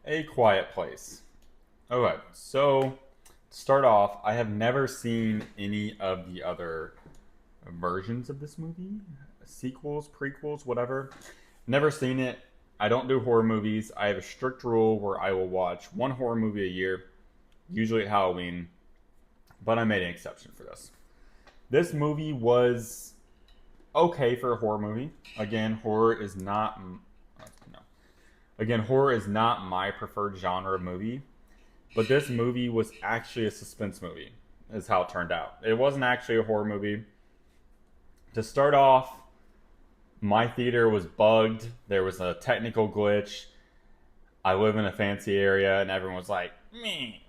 A Quiet Place. Okay, so to start off, I have never seen any of the other versions of this movie, sequels, prequels, whatever. Never seen it. I don't do horror movies. I have a strict rule where I will watch one horror movie a year, usually at Halloween, but I made an exception for this. This movie was okay for a horror movie. Again, horror is not no. Again, horror is not my preferred genre of movie. But this movie was actually a suspense movie, is how it turned out. It wasn't actually a horror movie. To start off, my theater was bugged. There was a technical glitch. I live in a fancy area, and everyone was like, "Me,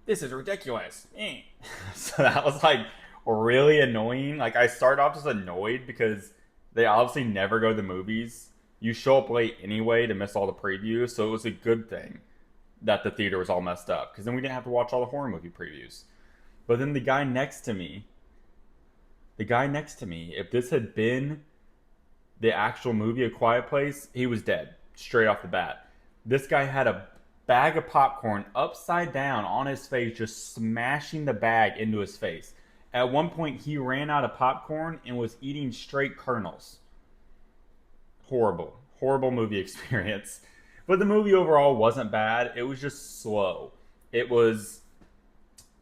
this is ridiculous." Me. So that was like really annoying. Like I started off just annoyed because they obviously never go to the movies. You show up late anyway to miss all the previews, so it was a good thing that the theater was all messed up because then we didn't have to watch all the horror movie previews. But then the guy next to me, if this had been the actual movie A Quiet Place, he was dead straight off the bat. This guy had a bag of popcorn upside down on his face, just smashing the bag into his face. At one point, he ran out of popcorn and was eating straight kernels. Horrible, horrible movie experience. But the movie overall wasn't bad. It was just slow. It was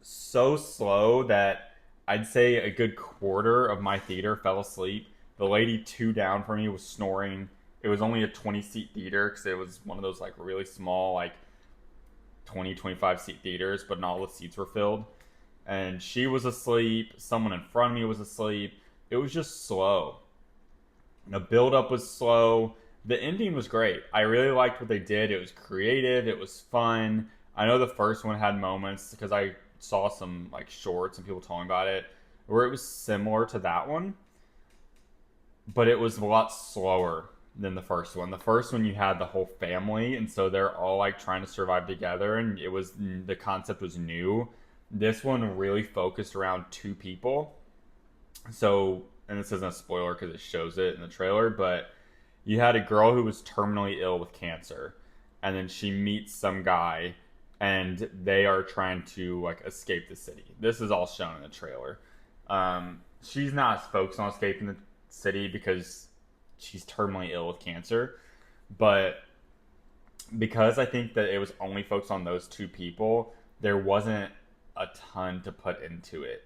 so slow that I'd say a good quarter of my theater fell asleep. The lady two down from me was snoring. It was only a 20-seat theater because it was one of those like really small, like 20, 25 seat theaters, but not all the seats were filled. And she was asleep. Someone in front of me was asleep. It was just slow. The build up was slow. The ending was great. I really liked what they did. It was creative. It was fun. I know the first one had moments because I saw some like shorts and people talking about it where it was similar to that one, but it was a lot slower than the first one. The first one you had the whole family, and so they're all like trying to survive together, and it was the concept was new. This one really focused around two people. So, and this isn't a spoiler because it shows it in the trailer, but you had a girl who was terminally ill with cancer, and then she meets some guy, and they are trying to like escape the city. This is all shown in the trailer. She's not as focused on escaping the city because she's terminally ill with cancer, but because I think that it was only focused on those two people, there wasn't a ton to put into it.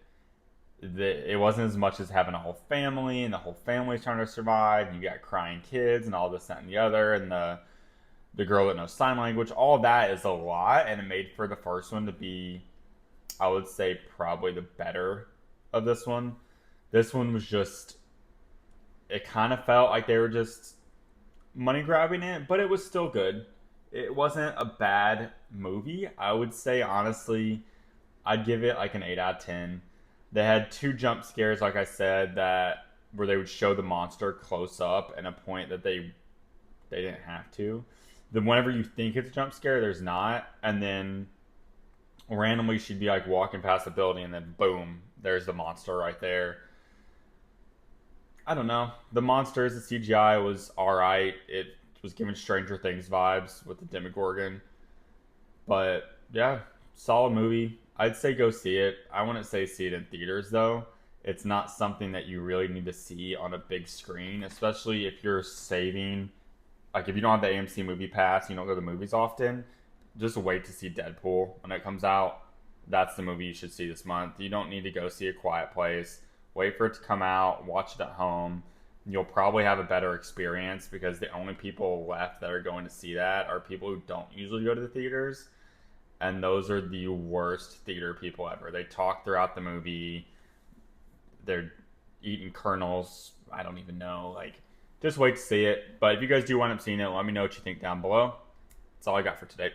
It wasn't as much as having a whole family and the whole family's trying to survive, and you got crying kids and all this that and the other, and the girl that knows sign language. All that is a lot, and it made for the first one to be, I would say, probably the better of this one. This one was just, it kind of felt like they were just money grabbing it, but it was still good. It wasn't a bad movie. I would say honestly, I'd give it like an 8 out of 10. They had two jump scares, like I said, that where they would show the monster close up and a point that they didn't have to. Then whenever you think it's a jump scare, there's not, and then randomly she'd be like walking past the building, and then boom, there's the monster right there. I don't know. The monsters, the CGI was all right. It was giving Stranger Things vibes with the Demogorgon, but yeah, solid movie. I'd say go see it. I wouldn't say see it in theaters though. It's not something that you really need to see on a big screen, especially if you're saving. Like if you don't have the AMC Movie Pass, you don't go to the movies often. Just wait to see Deadpool when it comes out. That's the movie you should see this month. You don't need to go see A Quiet Place. Wait for it to come out. Watch it at home. You'll probably have a better experience because the only people left that are going to see that are people who don't usually go to the theaters, and those are the worst theater people ever. They talk throughout the movie. They're eating kernels. I don't even know. Like, just wait to see it. But if you guys do wind up seeing it, let me know what you think down below. That's all I got for today.